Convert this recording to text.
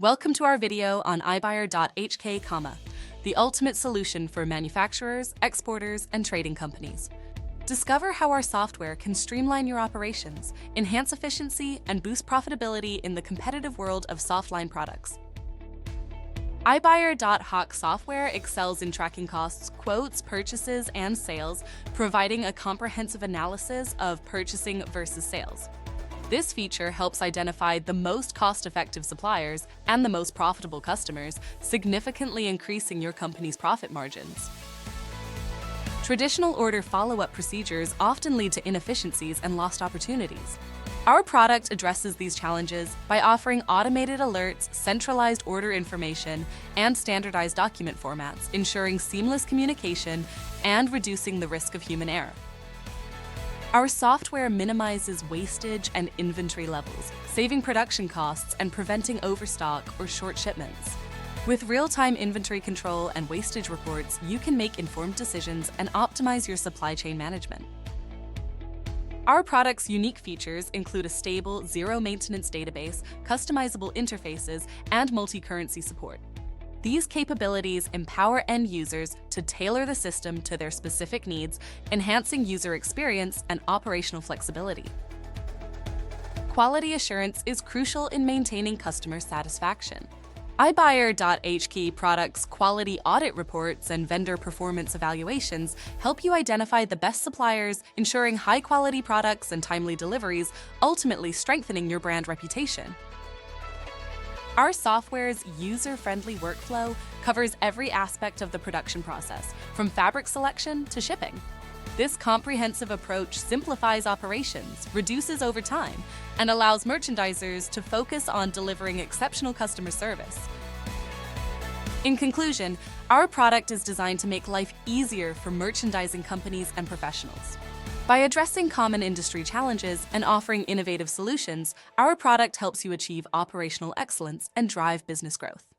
Welcome to our video on ibuyer.hk, the ultimate solution for manufacturers, exporters, and trading companies. Discover how our software can streamline your operations, enhance efficiency, and boost profitability in the competitive world of softline products. ibuyer.hk software excels in tracking costs, quotes, purchases, and sales, providing a comprehensive analysis of purchasing versus sales. This feature helps identify the most cost-effective suppliers and the most profitable customers, significantly increasing your company's profit margins. Traditional order follow-up procedures often lead to inefficiencies and lost opportunities. Our product addresses these challenges by offering automated alerts, centralized order information, and standardized document formats, ensuring seamless communication and reducing the risk of human error. Our software minimizes wastage and inventory levels, saving production costs and preventing overstock or short shipments. With real-time inventory control and wastage reports, you can make informed decisions and optimize your supply chain management. Our product's unique features include a stable, zero-maintenance database, customizable interfaces, and multi-currency support. These capabilities empower end users to tailor the system to their specific needs, enhancing user experience and operational flexibility. Quality assurance is crucial in maintaining customer satisfaction. ibuyer.hk products' quality audit reports and vendor performance evaluations help you identify the best suppliers, ensuring high-quality products and timely deliveries, ultimately strengthening your brand reputation. Our software's user-friendly workflow covers every aspect of the production process, from fabric selection to shipping. This comprehensive approach simplifies operations, reduces overtime, and allows merchandisers to focus on delivering exceptional customer service. In conclusion, our product is designed to make life easier for merchandising companies and professionals. By addressing common industry challenges and offering innovative solutions, our product helps you achieve operational excellence and drive business growth.